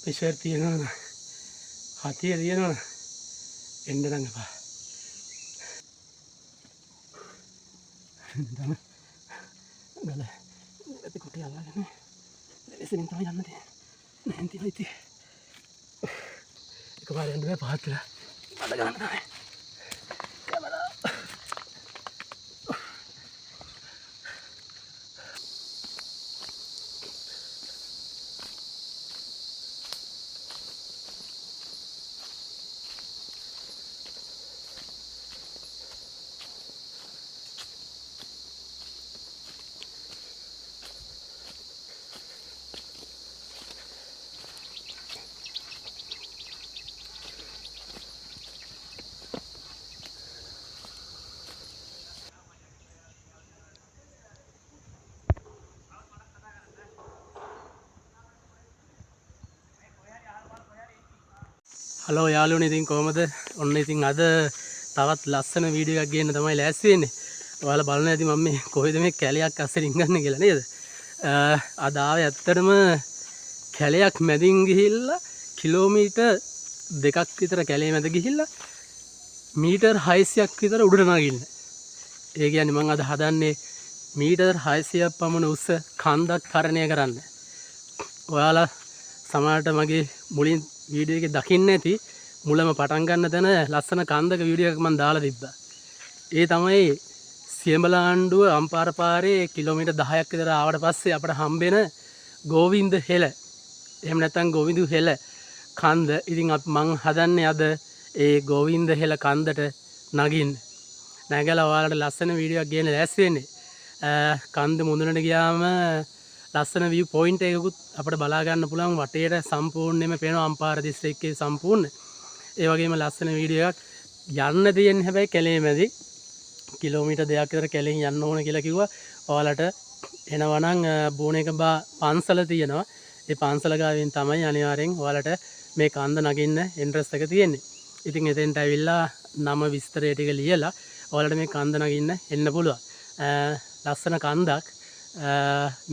Pressure තියෙනවා හතිය තියෙනවා එන්න නම් එපා ගල ඇති කුටි අල්ලගෙන එසෙන් තමයි යන්න තියෙන්නේ නැන්ති වෙයිති එකපාර යන්න බෑ පහත් වෙලා බඩ ගන්න තමයි හලෝ යාළුවනේ ඉතින් කොහමද ඔන්න ඉතින් අද තවත් ලස්සන වීඩියෝ එකක් ගේන්න තමයි ලෑස්ති වෙන්නේ ඔයාලා බලන්න ඇති මම මේ කොහෙද මේ කැලයක් අස්සෙන් ඉංගන්නේ කියලා නේද අද ආවේ ඇත්තටම කැලයක් මැදින් ගිහිල්ලා කිලෝමීටර් 2ක් විතර කැලේ මැද ගිහිල්ලා මීටර් 600ක් විතර උඩට නගින්න ඒ කියන්නේ මම අද හදන්නේ මීටර් 600ක් පමණ උස කන්දක් තරණය කරන්න ඔයාලා සමහරට මගේ මුලින් වීඩියෝ එකේ දකින්න ඇති මුලම පටන් ගන්න තැන ලස්සන කන්දක වීඩියෝ එකක් මම දාලා තිබ්බා. ඒ තමයි සියඹලාණ්ඩුව අම්පාර පාරේ කිලෝමීටර් 10ක් විතර ආවට පස්සේ අපට හම්බෙන ගෝවින්ද හෙළ. එහෙම නැත්නම් ගෝවින්දු හෙළ කන්ද. ඉතින් මම හදන්නේ අද ඒ ගෝවින්ද හෙළ කන්දට නගින්න. නැගලා ඔයාලට ලස්සන වීඩියෝ එකක් ගේන්න ලෑස්ති වෙන්නේ. කන්ද මුදුනට ගියාම ලස්සන view point එකකුත් අපිට බලා ගන්න පුළුවන් වටේට සම්පූර්ණයෙන්ම පේනවා අම්පාර දිස්ත්‍රික්කයේ සම්පූර්ණ. ඒ වගේම ලස්සන වීඩියෝ එකක් යන්න තියෙන්නේ හැබැයි කැලේ මැදි කිලෝමීටර් 2ක් විතර කැලෙන් යන්න ඕන කියලා කිව්වා. ඔයාලට එනවනම් බෝනේකඹා පන්සල තියෙනවා. ඒ පන්සල ගාවින් තමයි අනිවාර්යෙන් ඔයාලට මේ කන්ද නගින්න එන්ට්‍රස් එක තියෙන්නේ. ඉතින් එතෙන්ට ඇවිල්ලා නම විස්තරය ටික ලියලා ඔයාලට මේ කන්ද නගින්න එන්න පුළුවන්. ලස්සන කන්දක්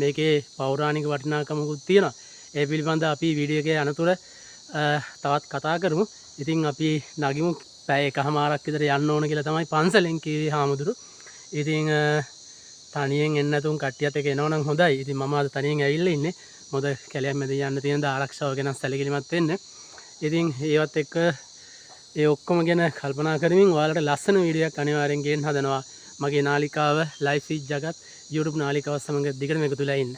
මේකේ පෞරාණික වටිනාකමකුත් තියෙනවා. ඒ පිළිබඳව අපි වීඩියෝ එකේ අනතුර තවත් කතා කරමු. ඉතින් අපි නගිමු පැය එකමාරක් විතර යන්න ඕන කියලා තමයි පන්සලෙන් කිව්වේ හාමුදුරු. ඉතින් තනියෙන් එන්න නැතුන් කට්ටියත් එක්ක එනවනම් හොඳයි. ඉතින් මම අද තනියෙන් ඇවිල්ලා ඉන්නේ. මොකද කැලයක් මැද යන්න තියෙන ද ආරක්ෂාව ගැන සැලකිලිමත් වෙන්න. ඉතින් ඒවත් එක්ක ඒ ඔක්කොම ගැන කල්පනා කරමින් ඔයාලට ලස්සන වීඩියෝ එකක් අනිවාර්යෙන් ගේන්න හදනවා. මගේ නාලිකාව ලයිෆ් විත් ජගත් YouTube නාලිකාව සමග දිගටම එකතු වෙලා ඉන්න.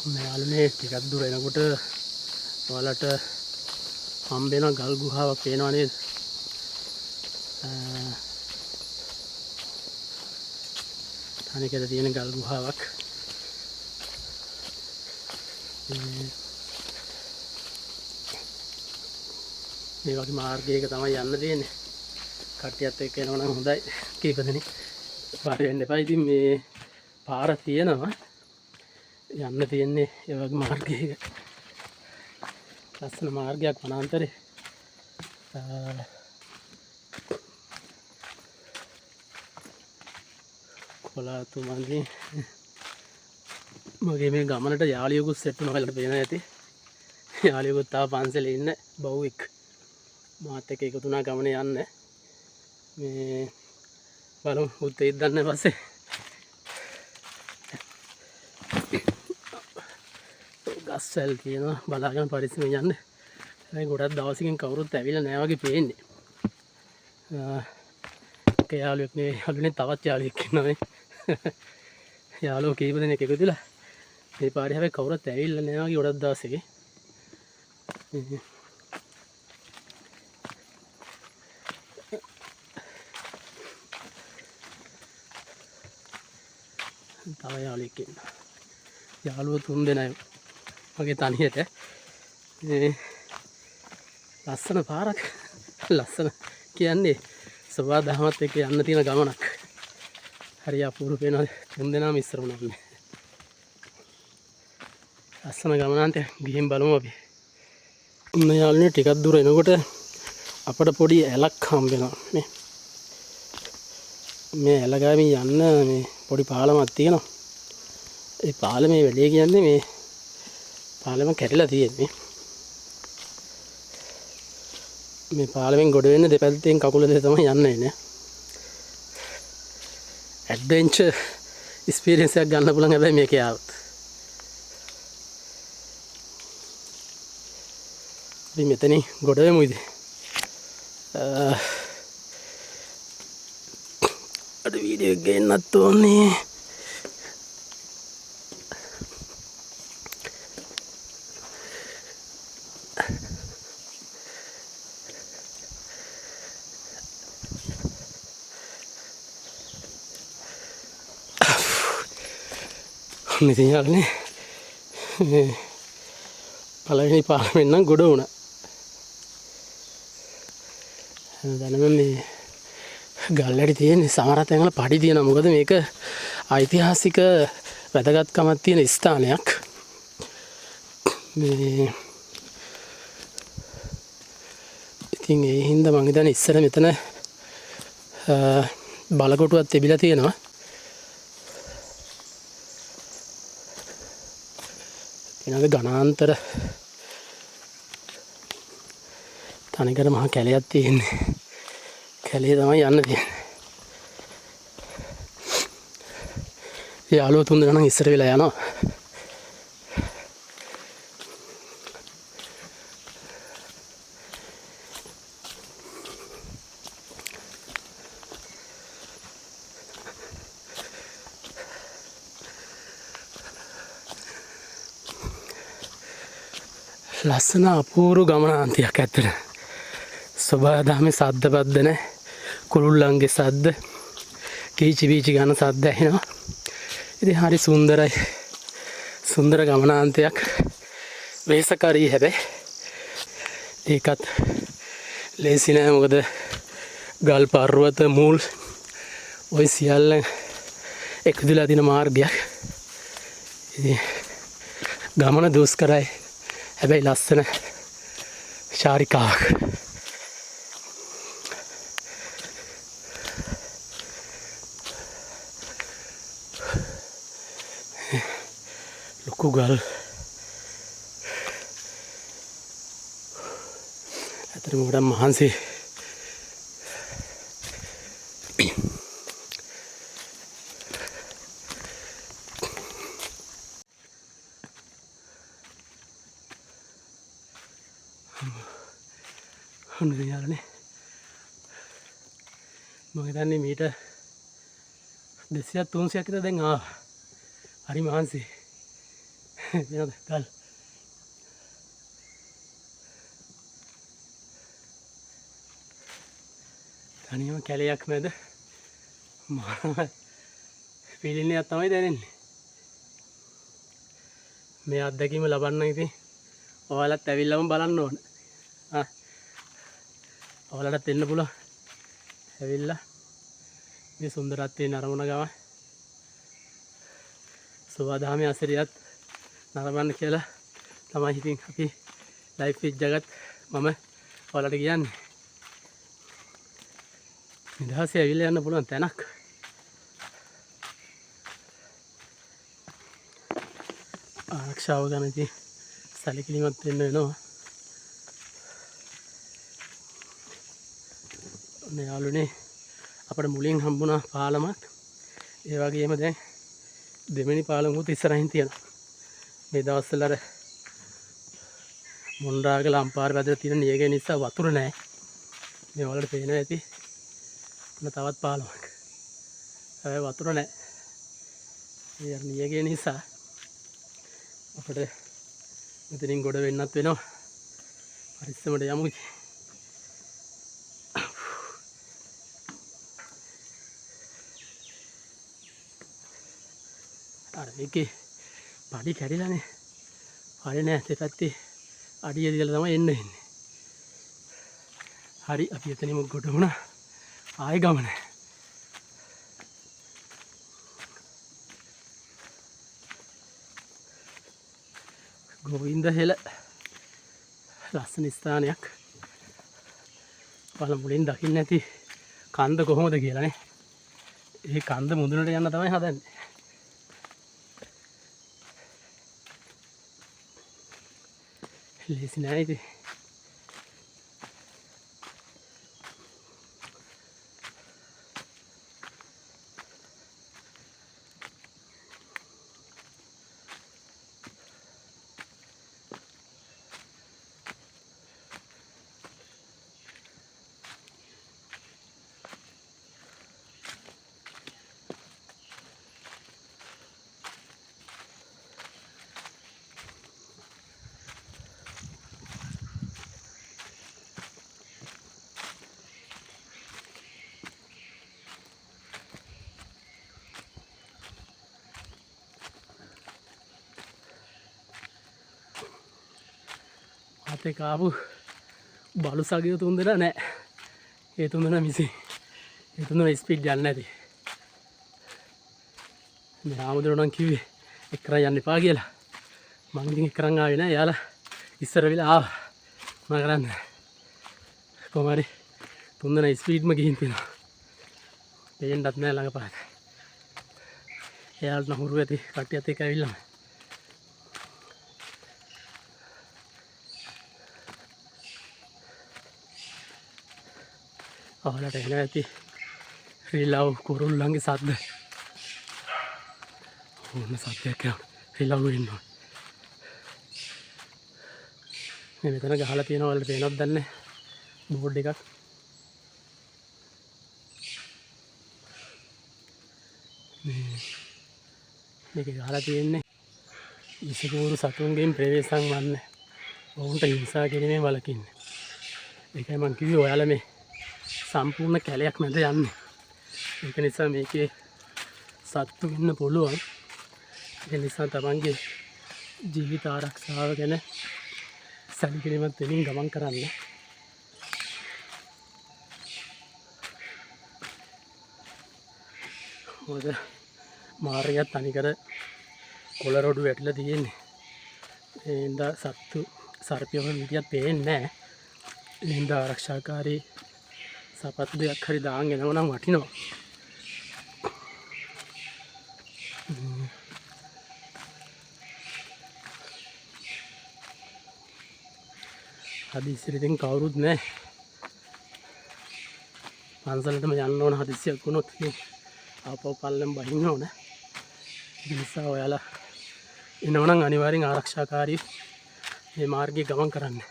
යාළුවනේ ටිකක් දුර එනකොට ඔයාලට හම්බෙන ගල් ගුහාවක් පේනවා නේද? තනිකර තියෙන ගල් ගුහාවක්. මේ වගේ මාර්ගයක තමයි යන්න තියෙන්නේ. කට්ටියත් එක්ක එනවනම් හොඳයි. කීප දෙනෙක් පාර වෙන්න එපා. ඉතින් මේ පාර තියෙනවා. යන්න තියෙන්නේ ඒ වගේ මාර්ගයක. ලස්සන මාර්ගයක් වනාන්තරේ. කොලාතුමන්ගේ මගේ මේ ගමනට යාළුවෙකුත් සෙට් වුණා කියලා පේනවා ඇති. යාළුවෙකුත් තාම පන්සලේ ඉන්න බවුවෙක්. මාත් එක්ක එකතු වුණා ගමනේ යන්න. මේ බලමු උත්තේ ඉඳන් පස්සේ ගස්වැල් තියෙනවා බලාගෙන පරිස්සමෙන් යන්න. දැන් ගොඩක් දවසකින් කවුරුත් ඇවිල්ලා නැහැ වගේ පේන්නේ. ඒ යාළුවෙක් නෙවෙයි යාළුවනේ තවත් යාළුවෙක් ඉන්නවා මේ. යාළුවෝ කීප දෙනෙක් එකතු වෙලා මේ පාරේ හැබැයි කවුරුත් ඇවිල්ලා නැහැ වගේ ගොඩක් දවසෙක. තව යාළුවෙක් ඉන්නවා. යාළුවෝ 3 දෙනයි මගේ තනියට. මේ ලස්සන පාරක්. ලස්සන කියන්නේ සබා දහමත් එක්ක යන්න තියෙන ගමනක්. හරි අපූර්ව වෙනවා. 3 දෙනාම ඉස්සර වුණා. ලස්සන ගමනන්ට ගිහින් බලමු අපි. යාළුවනේ ටිකක් දුර එනකොට අපට පොඩි ඇලක් හම්බ වෙනවා. මේ ඇල ගාමින් යන්න මේ පොඩි පාලමක් තියෙනවා. ඒ පාලමේ වැඩේ කියන්නේ මේ පාලම කැඩිලා තියෙන්නේ. මේ පාලමෙන් ගොඩ වෙන්න දෙපැත්තෙන් කකුල දෙක තමයි යන්න එන්නේ. ඇඩ්වෙන්චර් එක්ස්පීරියන්ස් එකක් ගන්න පුළුවන් හැබැයි මේකේ ආවොත්. අපි මෙතනින් ගොඩ වෙමු ඉතින්. අද වීඩියෝ එක ගන්නත් ඕනේ. ඉතින් යාළුවනේ පළවෙනි පාලමෙන් නම් ගොඩ වුණා. දැනම මේ ගල්ලැටි තියෙන සමහර තැන්වල පඩි තියෙනවා. මොකද මේක ඓතිහාසික වැදගත්කමක් තියෙන ස්ථානයක්. මේ ඉතින් ඒ හින්දා මම හිතන්නේ ඉස්සර මෙතන බලකොටුවක් තිබිලා තියෙනවා. එනද ගණාන්තර තනිකර මහා කැලයක් තියෙන්නේ. කැලේ තමයි යන්න තියෙන්නේ. යාළුවෝ 3 දෙනා නම් ඉස්සර වෙලා යනවා. ලස්සන අපූර්ව ගමනාන්තයක් ඇත්තට. සොබාදහමේ සද්ද බද්ද නැහැ. කුරුල්ලන්ගේ සද්ද, කීචි බීචි ගන්න සද්ද ඇහෙනවා. ඉතින් හරි සුන්දරයි. සුන්දර ගමනාන්තයක්. වෙහෙසකාරී හැබැයි. ඒකත් ලේසි නෑ. මොකද ගල් පර්වත මුල් ওই සියල්ල එකතුලා තියෙන මාර්ගයක්. ඉතින් ගමන දුෂ්කරයි. හැබැයි ලස්සන චාරිකාවක්. ලොකු ගල්. ඇත්තටම ගොඩක් මහන්සි. හොඳයි යාළුවනේ. මම හිතන්නේ මීටර් 200ක් 300ක් විතර දැන් ආවා. හරි මහන්සි. වෙනද ගල්. තනියම කැලයක් මැද ෆීලින් එකක් තමයි දැනෙන්නේ. මේ අත්දැකීම ලබන්න ඉතින් ඔයාලත් ඇවිල්ලාම බලන්න ඕන. ඔයාලටත් එන්න පුළුවන්. ඇවිල්ලා මේ සුන්දරත්වයේ නරඹන ගම සුවදාමේ අසිරියත් නරඹන්න කියලා තමයි ඉතින් අපි ලයිෆ් විත් ජගත් මම ඔයාලට කියන්නේ. නිදහසේ ඇවිල්ලා යන්න පුළුවන් තැනක්. ආරක්ෂාව ගැන ඉතින් සැලකිලිමත් වෙන්න වෙනවා. ඔන්න යාළුවනේ අපිට මුලින් හම්බුණා පාලමක්. ඒ වගේම දැන් දෙවෙනි පාලමුත් ඉස්සරහින් තියෙනවා. මේ දවස්වල අර මොණ්ඩාගල අම්පාර වැදලා තියෙන නියගය නිසා වතුර නැහැ. මේ වලට පේනවා ඇති. ඔන්න තවත් පාලමක්. හැබැයි වතුර නැහැ. ඒ නියගය නිසා අපිට මෙතනින් ගොඩ වෙන්නත් වෙනවා. පරිස්සමට යමු. අර මේකේ පඩි කැඩිලානේ. හරි නෑ දෙපැත්තේ අඩිය දිලා තමයි එන්න එන්නේ. හරි අපි එතනින්ම ගොඩ වුණා. ආයෙ ගමන. ගෝවින්ද හෙළ ලස්සන ස්ථානයක්. බලමු මුලින් දකින්න ඇති කන්ද කොහොමද කියලා නේ. ඒ කන්ද මුදුනට යන්න තමයි හදන්නේ. ලේසි නෑ ඉතින්. අතේ කාපු බලු සගිය තුන්දෙනා නෑ. ඒ තුන්දෙනා මිසින්. ඒ තුන්දෙනා ස්පීඩ් යන්නේ නැති. මේ ආමුදුරණන් කිව්වේ එක්කරන් යන්න එපා කියලා. මං ඉතින් එක්කරන් ආවේ නෑ. යාලා ඉස්සර වෙලා ආවා. මොනා කරන්නේ? කොහොම හරි තුන්දෙනා ස්පීඩ්ම ගිහින් තිනවා. දෙන්නත් නෑ ළඟපාත. එයාලට නහුරු ඇති කට්ටියත් එක්ක ඇවිල්ලා. ඔයාලට එන ඇති රිලව් කුරුල්ලන්ගේ සද්ද. ඕන සද්දයක් යනවා. රිලව් එනවා. මේ මෙතන ගහලා තියෙනවා ඔයාලට පේනවද දන්නේ නැහැ. බෝඩ් එකක්. මේක ගහලා තියෙන්නේ ඉසිකෝරු සතුන්ගෙන් ප්‍රවේශම් වන්න. ඔවුන්ට හිංසා කිරීමෙන් වළකින්න. ඒකයි මං කිව්වේ ඔයාලා මේ සම්පූර්ණ කැලයක් මැද යන්නේ. ඒක නිසා මේකේ සත්තු ඉන්න පුළුවන්. ඒ නිසා තමන්ගේ ජීවිත ආරක්ෂාව ගැන සැලකිලිමත් වෙමින් ගමන් කරන්න. මොකද මාර්ගයත් තනිකර කොළ රොඩු වැටිලා තියෙන්නේ. ඒ හින්දා සත්තු සර්පයෝ විදියට පේන්නේ නැහැ. ඒ හින්දා ආරක්ෂාකාරී සපත්තු දෙයක් හරි දාන් එනව නම් වටිනවා. හදිස්සියට ඉතින් කවුරුත් නැහැ. පන්සලටම යන්න ඕන හදිස්සියක් වුණොත් ආපහු පල්ලෙන් බහින්න ඕන. ඒ නිසා ඔයාලා එනවනම් අනිවාර්යෙන් ආරක්ෂාකාරී මේ මාර්ගයේ ගමන් කරන්න.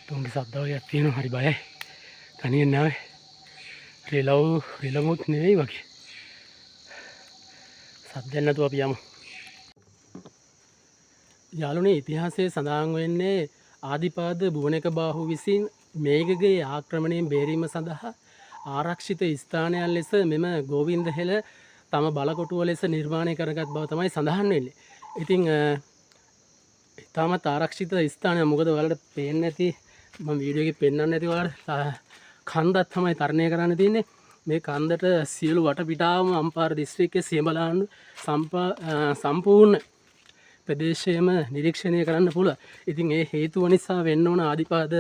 සතුන්ගේ සද්ද වගේක් තියෙනවා. හරි බයයි. තනියෙන් නෑ. රිලවුත් නෙවෙයි වගේ. සද්දයක් නැතුව අපි යමු. යාළුවනේ ඉතිහාසයේ සඳහන් වෙන්නේ ආදිපාද බුවනක බාහු විසින් මේඝගේ ආක්‍රමණයෙන් බේරීම සඳහා ආරක්ෂිත ස්ථානයක් ලෙස මෙම ගෝවින්ද හෙළ තම බලකොටුව ලෙස නිර්මාණය කරගත් බව තමයි සඳහන් වෙන්නේ. ඉතින් ඉතාමත් ආරක්ෂිත ස්ථානයක්. මොකද ඔයාලට පේන්නේ නැති මම වීඩියෝ එකේ පෙන්වන්න නැති ඔයාලට කන්දක් තමයි තරණය කරන්න තියෙන්නේ. මේ කන්දට සියලු වටපිටාවම අම්පාර දිස්ත්‍රික්කයේ සියඹලාන්න සම්පූර්ණ ප්‍රදේශයම නිරීක්ෂණය කරන්න පුළුවන්. ඉතින් ඒ හේතුව නිසා වෙන්න ඕන ආදිපාද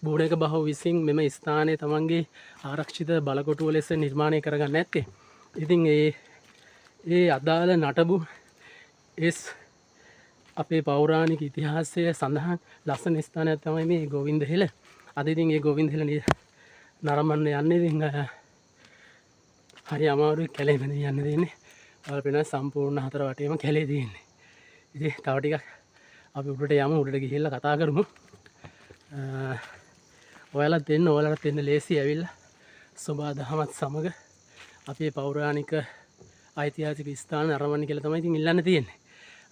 බුවනක බාහු විසින් මෙම ස්ථානය තමන්ගේ ආරක්ෂිත බලකොටුව ලෙස නිර්මාණය කරගන්න නැත්තේ. ඉතින් ඒ අදාළ නටබු අපේ පෞරාණික ඉතිහාසය සඳහන් ලස්සන ස්ථානයක් තමයි මේ ගෝවින්ද හෙළ. අද ඉතින් මේ ගෝවින්ද හෙළ නරඹන්න යන්නේ. ඉතින් හරි අමාරුයි කැලේ මැද යන්න දෙන්නේ. පෙන සම්පූර්ණ 4 වටේම කැලේ තියෙන්නේ. ඉතින් තව ටිකක් අපි උඩට යමු. උඩට ගිහිල්ලා කතා කරමු. ඔයාලත් දෙන්න, ඔයාලට දෙන්න ලේසි ඇවිල්ලා සෝබා දහමත් සමග අපේ පෞරාණික ඓතිහාසික ස්ථාන අරමන්න කියලා තමයි ඉතින් ඉල්ලන්න තියෙන්නේ.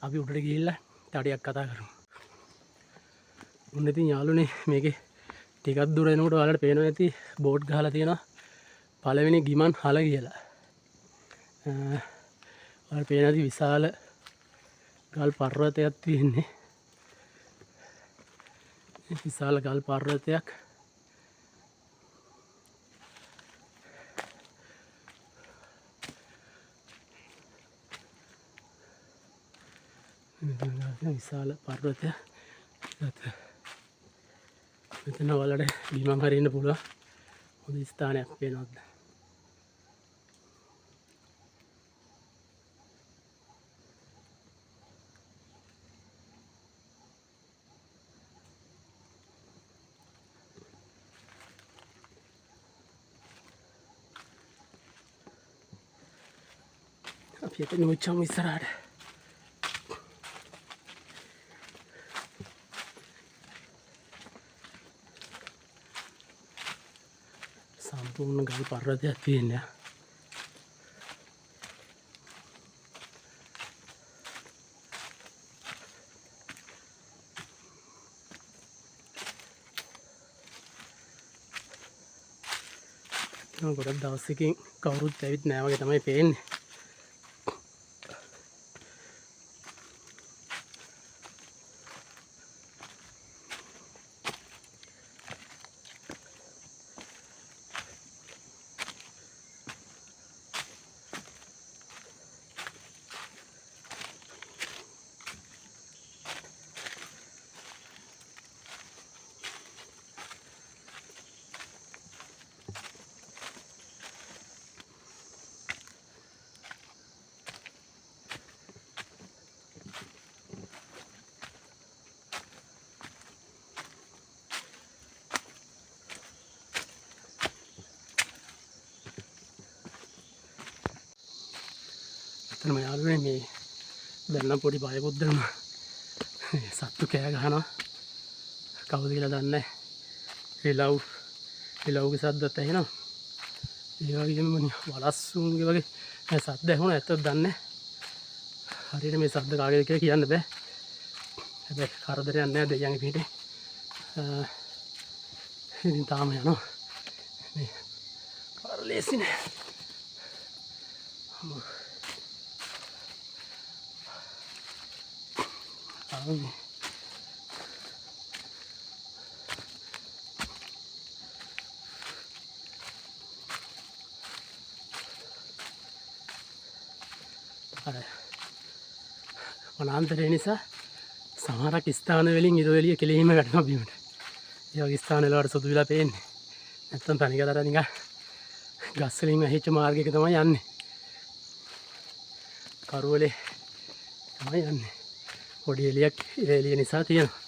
අපි උඩට ගිහිල්ලා තව ටිකක් කතා කරමු. උන් ඉතින් යාළුවනේ මේකේ ටිකක් දුර එනකොට ඔයාලට පේනවා ඇති බෝඩ් ගහලා තියෙනවා පළවෙනි ගිමන් හල කියලා. ඔයාලට පේන ඇති විශාල ගල් පර්වතයක් තියෙන්නේ. විශාල ගල් පර්වතයක්. විශාල පර්වතයක්. මෙතන ඔයාලට ගිමන් හරින්න පුළුවන් හොඳ ස්ථානයක් පේනවද? අපි එතන මුචාම ඉස්සරහට. සම්පූර්ණ ගල් පර්වතයක් තියෙනවා. ගොඩක් දවසකින් කවුරුත් ඇවිත් නෑ වගේ තමයි පේන්නේ. එතනම යාළුවනේ මේ දැන් නම් පොඩි බයකුත් දැනුණා. සත්තු කෑ ගහනවා. කවුද කියලා දන්නේ නැහැ. ඉලව්ගේ සද්දත් ඇහෙනවා. ඒ වගේම වලස්සුන්ගේ වගේ සද්ද ඇහුණා. ඇත්තද දන්නේ නැහැ. හරියට මේ සද්ද කාගේද කියලා කියන්න බෑ. හැබැයි කරදරයක් නැහැ දෙයියන්ගේ පිටේ. ඉතින් තාම යනවා. මේ පාර ලේසි නෑ. වනාන්තරය නිසා සමහරක් ස්ථාන වලින් ඉර එළිය කෙලෙහිම වැටෙනවා බිමට. ඒ වගේ ස්ථාන වලට සුදු විලා පේන්නේ. නැත්තම් තනිකරට නිකන් ගස් වලින් වැහිච්ච මාර්ගයක තමයි යන්නේ. කරුවලේ තමයි යන්නේ. පොඩි එළියක් ඉර එළිය නිසා තියෙනවා.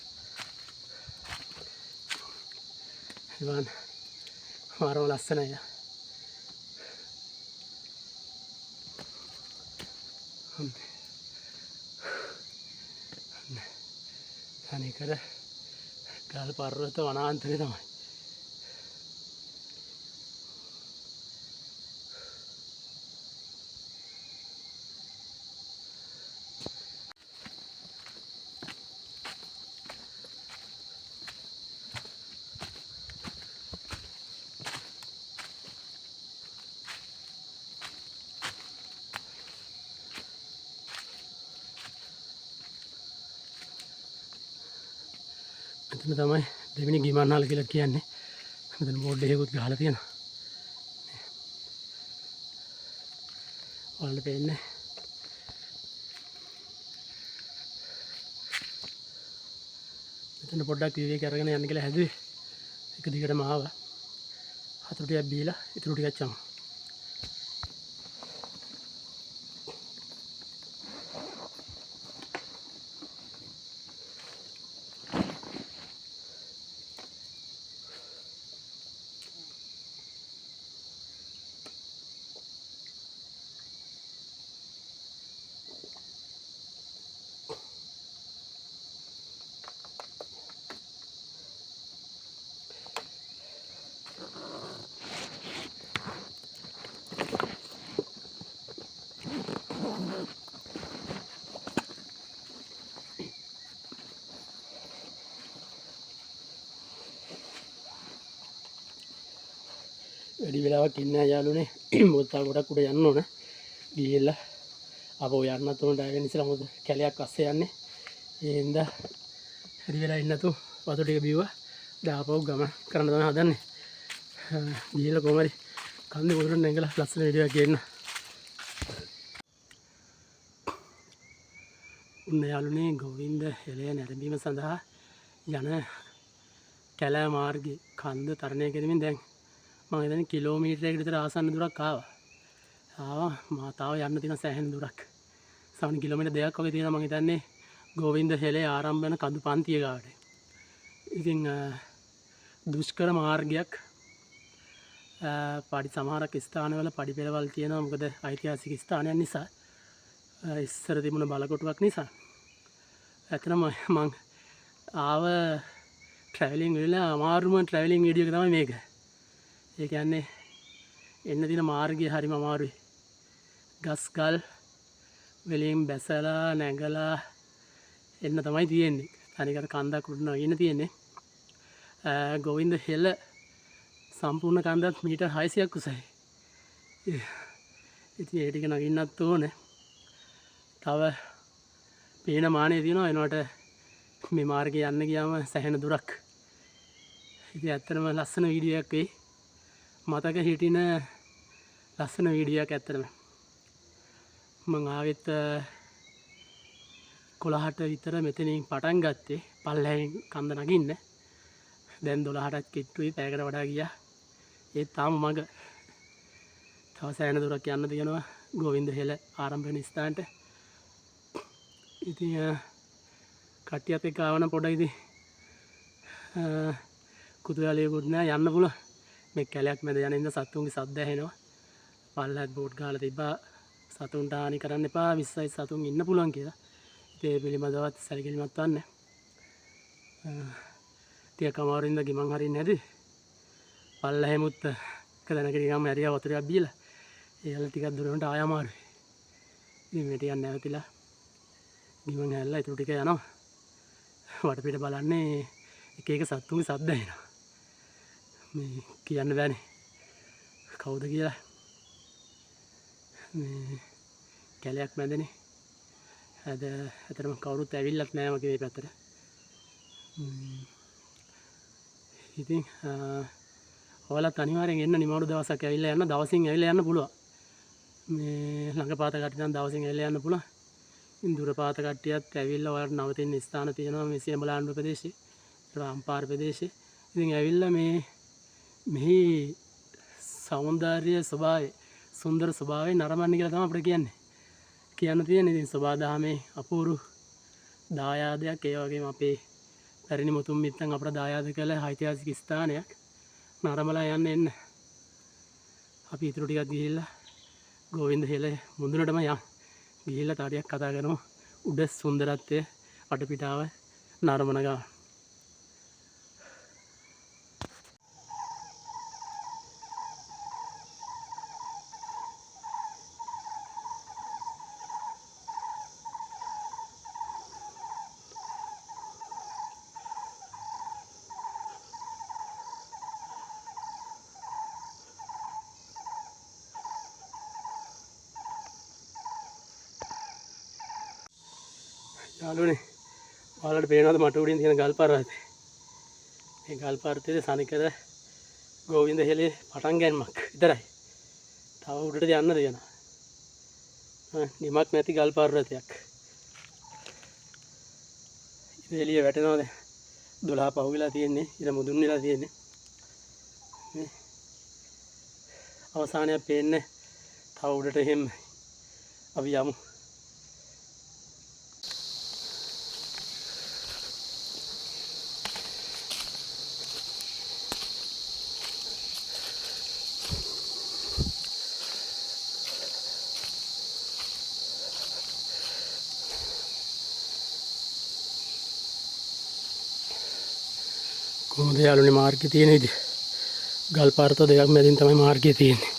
ඉතින් මාරම ලස්සනයි. තනිකර ගල් පර්වත වනාන්තරය තමයි. මෙතන තමයි දෙවෙනි ගිමන්හල කියලා කියන්නේ. මෙතන බෝඩ් එකකුත් ගහලා තියෙනවා. ඔයාලට පේන්නේ. මෙතන පොඩ්ඩක් විවේක අරගෙන යන්න කියලා හැදුවේ. එක දිගටම ආවා. හතුරු ටිකක් බීලා ඉතුරු ටිකක් චමු. වැඩි වෙලාවක් ඉන්න යාළුවනේ මොකද තව ගොඩක් උඩ යන්න ඕන ගිහිල්ලා අපෝ යන්නත් උන ඩ්‍රයිවර් ඉස්සලා මොකද කැලයක් අස්සේ යන්නේ ඒ හින්දා වැඩි වෙලා ඉන්න තු වතුර ටික බිව්වා දාපුව ගමන් කරන්න තමයි හදන්නේ ගිහිල්ලා කොහමද කන්දේ උඩට නැගලා ලස්සන වීඩියෝ එකක් ගේන්න උන්න යාළුවනේ ගෝවින්ද හෙළය නැරඹීම සඳහා යන කැලෑ මාර්ගයේ කන්ද තරණය කරමින් දැන් මම හිතන්නේ කිලෝමීටරයකට විතර ආසන්න දුරක් ආවා මාතාව යන්න තියෙන සෑහෙන දුරක් සමහර කිලෝමීටර් දෙකක් වගේ තියෙනවා මම හිතන්නේ ගෝවින්ද හෙළය ආරම්භ වෙන කඳු පන්තිය ගාවට ඉතින් දුෂ්කර මාර්ගයක් පඩි සමහරක් ස්ථානවල පඩි පෙරවල් තියෙනවා මොකද ඓතිහාසික ස්ථානයක් නිසා ඉස්සර තිබුණ බලකොටුවක් නිසා ඇත්තටම මං ආව ට්‍රැවලින් වෙලා අමාරුම ට්‍රැවලින් වීඩියෝ එක තමයි මේක. ඒ කියන්නේ එන්න තියෙන මාර්ගය හරිම අමාරුයි. ගස් ගල් වලින් බැසලා නැගලා එන්න තමයි තියෙන්නේ. තනිකර කන්දක් උඩ නගින්න තියෙන්නේ. ගෝවින්ද හෙළ සම්පූර්ණ කන්දත් මීටර් 600ක් උසයි. ඉතින් ඒ ටික නගින්නත් ඕනේ. තව පේන මානෙ තියෙනවා එනකොට මේ මාර්ගේ යන්න ගියාම සැහෙන දුරක්. ඉතින් ඇත්තටම ලස්සන වීඩියෝ එකක් වෙයි. මතක හිටින ලස්සන වීඩියෝ එකක් ඇත්තටම. මම ආවෙත් 11ට විතර මෙතනින් පටන් ගත්තේ පල්ලෙහෙන් කන්ද නගින්න. දැන් 12ටත් කිට්ටුයි පැයකට වඩා ගියා. ඒත් තාම මග තව සෑහෙන දුරක් යන්න තියෙනවා ගෝවින්ද හෙළ ආරම්භ වෙන ස්ථානට. ඉතින් කට්ටියත් එක්ක ආවන පොඩ ඉතින් කුතුහලයකුත් නෑ යන්න පුළුවන් මේ කැලයක් මැද යන ඉඳ සතුන්ගේ සද්ද ඇහෙනවා පල්ලෙහාත් බෝඩ් ගහලා තිබ්බා සතුන්ට හානි කරන්න එපා 20යි සතුන් ඉන්න පුළුවන් කියලා ඉතින් ඒ පිළිබඳවත් සැලකිලිමත් වන්න ටිකක් අමාරුවෙන්ද ගිමන් හරින්නේ නැති පල්ලෙහෙමුත් එක දැනකට ගියාම ඇරියා වතුරක් බීලා ඒවල ටිකක් දුරට ආය අමාරුයි ඉතින් මේ ටිකක් නැවතිලා ගිමන් හැල්ලා ඊටු ටික යනවා වටපිට බලන්නේ එක එක සත්තුන්ගේ සද්ද එනවා මේ කියන්න බෑනේ කවුද කියලා මේ කැලයක් මැදනේ ඇත්තටම කවුරුත් ඇවිල්ලත් නෑ මගේ මේ පැත්තට ඉතින් ඔයාලත් අනිවාර්යෙන් එන්න නිමාඩු දවසක් ඇවිල්ලා යන්න දවසින් ඇවිල්ලා යන්න පුළුවන් මේ ළඟපාත කට්ටිය නම් දවසින් ඇවිල්ලා යන්න පුළුවන් දුරපාත කට්ටියත් ඇවිල්ලා ඔයාලට නවතින ස්ථාන තියෙනවා මේ සියඹලාන්ඩුව ප්‍රදේශේ රාම්පාර ප්‍රදේශේ ඉතින් ඇවිල්ලා මෙහි සෞන්දර්ය ස්වභාවය සුන්දර ස්වභාවය නරඹන්න කියලා තමයි අපිට කියන්න තියෙන්නේ ඉතින් සබාදහමේ අපූරු දායාදයක් ඒ වගේම අපේ පැරණි මුතුන් මිත්තන් අපට දායාද කළ ඓතිහාසික ස්ථානයක් නරඹලා යන්න එන්න අපි ඊටු ටිකක් ගිහිල්ලා ගෝවින්ද හෙළ මුදුනටම යමු ගිහිල්ලා තාඩියක් කතා කරමු උඩ සුන්දරත්වය වටපිටාව නරඹන ගා යාළුවනේ ඔයාලට පේනවද මට උඩින් තියෙන ගල් පර්වතය මේ ගල් පර්වතයේ සනිකර ගෝවින්ද හෙළේ පටන් ගැනීමක් විතරයි තව උඩට යන්න තියෙනවා නිමක් නැති ගල් පර්වතයක් ඉතින් එළිය වැටෙනවා දැන් 12 පහු වෙලා තියෙන්නේ ඉත මුදුන් වෙලා තියෙන්නේ මේ අවසානයක් පේන්නේ තව උඩට එහෙම අපි යමු කොහොමද යාළුවනේ මාර්ගය තියෙන විදිහ ගල් පාරත දෙකක් මැදින් තමයි මාර්ගය තියෙන්නේ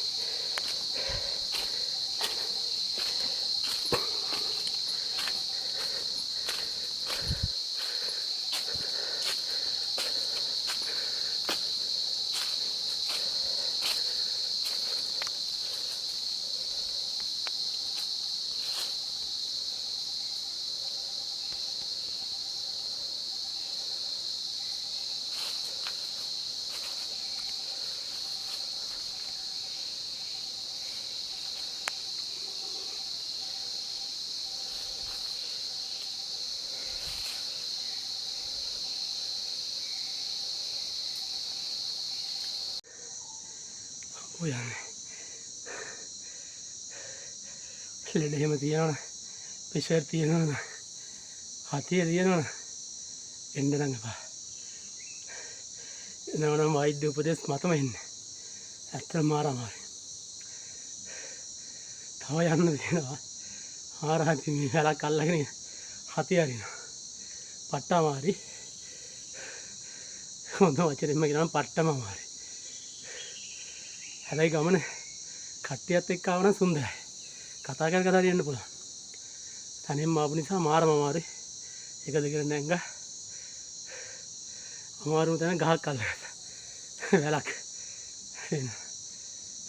ඔය යන්නේ. ලෙඩ එහෙම තියනවනේ. ප්‍රෙෂර් තියනවනේ. හතිය තියනවනේ. එන්න නම් එපා. එනවනම් වෛද්‍ය උපදෙස් මතම එන්න. ඇත්තටම මාරමාරයි. තව යන්න දෙනවා. ආරහති මේ වැලක් අල්ලගෙන හතිය අරිනවා. පට්ටමාරි. හොඳ වචනෙන්ම කියනවා පට්ටමාරි. හැබැයි ගමන කට්ටියත් එක්ක ආව නම් සුන්දරයි. කතා කර කර හරියන්න පුළුවන්. තනියම ආපු නිසා මාරම අමාරුයි. එක දෙකට නැංගා. අමාරුම තැන ගහක් අල්ලගත්තා. වැලක්.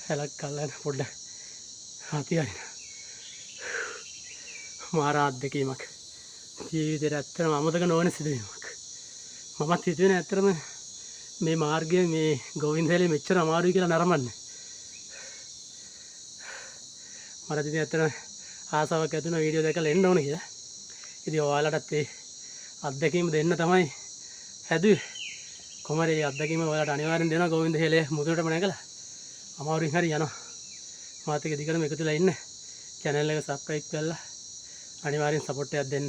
වැලක් අල්ලගෙන පොඩ්ඩක් හතිය අරිනවා. මාර අත්දැකීමක්. ජීවිතේට ඇත්තටම අමතක නොවන සිදුවීමක්. මමත් හිතුවේ නෑ ඇත්තටම මේ මාර්ගය මේ ගෝවින්දහැලේ මෙච්චර අමාරුයි කියලා නරඹන්නේ. මට ඉතින් ඇත්තටම ආසාවක් ඇති වුණා වීඩියෝ දැකලා එන්න ඕන කියලා. ඉතින් ඔයාලටත් ඒ අත්දැකීම දෙන්න තමයි හැදුවේ. කොහමද මේ අත්දැකීම ඔයාලට අනිවාර්යෙන් දෙනවා ගෝවින්දහැලේ මුදුනටම නැගලා. අමාරුවෙන් හරි යනවා. මාත් එක්ක දිගටම එකතු වෙලා ඉන්න. channel එක subscribe කරලා අනිවාර්යෙන් support එකක් දෙන්න.